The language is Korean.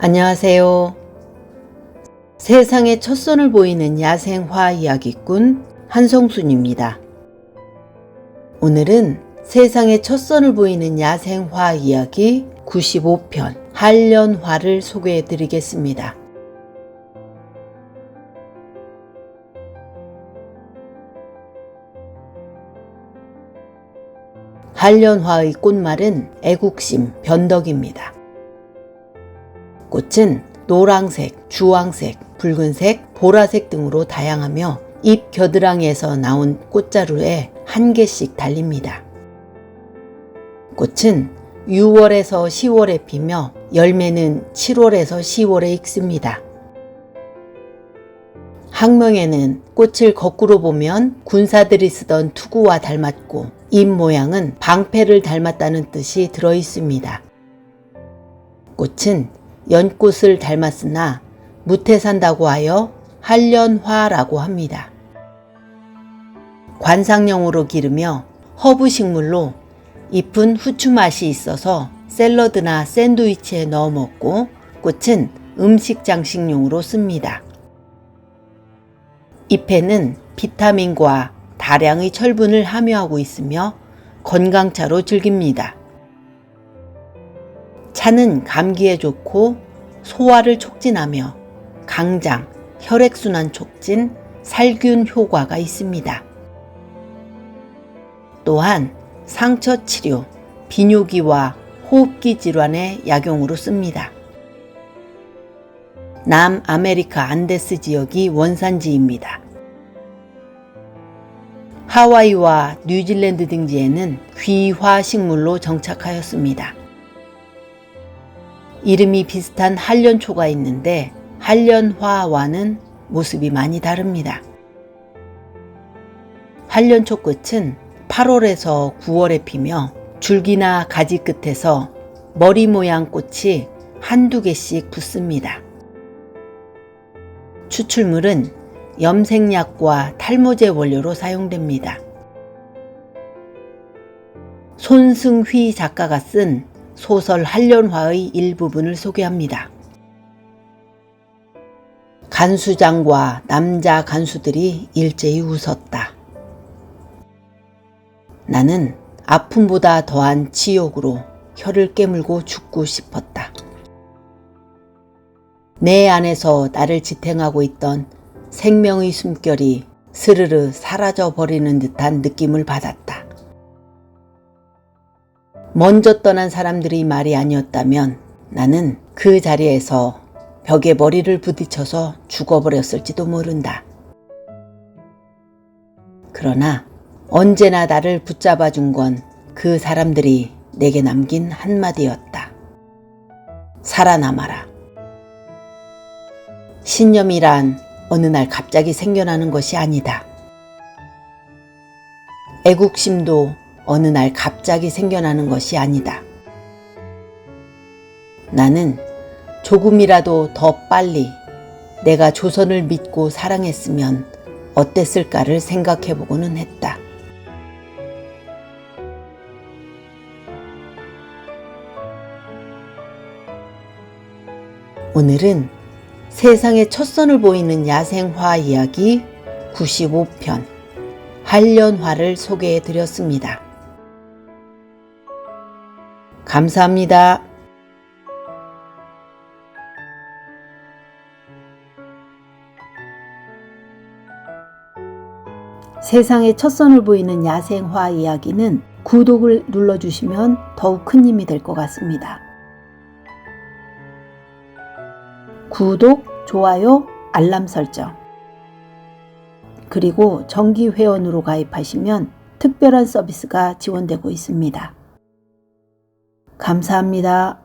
안녕하세요. 세상에 첫선을 보이는 야생화 이야기꾼 한성순입니다. 오늘은 세상에 첫선을 보이는 야생화 이야기 95편 한련화를 소개해 드리겠습니다. 한련화의 꽃말은 애국심, 변덕입니다. 꽃은 노란색, 주황색, 붉은색, 보라색 등으로 다양하며 잎 겨드랑이에서 나온 꽃자루에 한 개씩 달립니다. 꽃은 6월에서 10월에 피며 열매는 7월에서 10월에 익습니다. 학명에는 꽃을 거꾸로 보면 군사들이 쓰던 투구와 닮았고 잎 모양은 방패를 닮았다는 뜻이 들어 있습니다. 꽃은 연꽃을 닮았으나 무태 산다고 하여 한련화라고 합니다. 관상용으로 기르며 허브 식물로 잎은 후추 맛이 있어서 샐러드나 샌드위치에 넣어 먹고 꽃은 음식 장식용으로 씁니다. 잎에는 비타민과 다량의 철분을 함유하고 있으며 건강차로 즐깁니다. 차는 감기에 좋고 소화를 촉진하며 강장, 혈액순환 촉진, 살균 효과가 있습니다. 또한 상처 치료, 비뇨기와 호흡기 질환의 약용으로 씁니다. 남아메리카 안데스 지역이 원산지입니다. 하와이와 뉴질랜드 등지에는 귀화 식물로 정착하였습니다. 이름이 비슷한 한련초가 있는데 한련화와는 모습이 많이 다릅니다. 한련초 꽃은 8월에서 9월에 피며 줄기나 가지 끝에서 머리 모양 꽃이 한두 개씩 붙습니다. 추출물은 염색약과 탈모제 원료로 사용됩니다. 손승휘 작가가 쓴 소설 한련화의 일부분을 소개합니다. 간수장과 남자 간수들이 일제히 웃었다. 나는 아픔보다 더한 지옥으로 혀를 깨물고 죽고 싶었다. 내 안에서 나를 지탱하고 있던 생명의 숨결이 스르르 사라져 버리는 듯한 느낌을 받았다. 먼저 떠난 사람들이 말이 아니었다면 나는 그 자리에서 벽에 머리를 부딪혀서 죽어버렸을지도 모른다. 그러나 언제나 나를 붙잡아 준 건 그 사람들이 내게 남긴 한마디였다. 살아남아라. 신념이란 어느 날 갑자기 생겨나는 것이 아니다. 애국심도 어느 날 갑자기 생겨나는 것이 아니다. 나는 조금이라도 더 빨리 내가 조선을 믿고 사랑했으면 어땠을까를 생각해보고는 했다. 오늘은 세상에 첫선을 보이는 야생화 이야기 95편 한련화를 소개해 드렸습니다. 감사합니다. 세상에 첫선을 보이는 야생화 이야기는 구독을 눌러주시면 더욱 큰 힘이 될 것 같습니다. 구독, 좋아요, 알람 설정 그리고 정기 회원으로 가입하시면 특별한 서비스가 지원되고 있습니다. 감사합니다.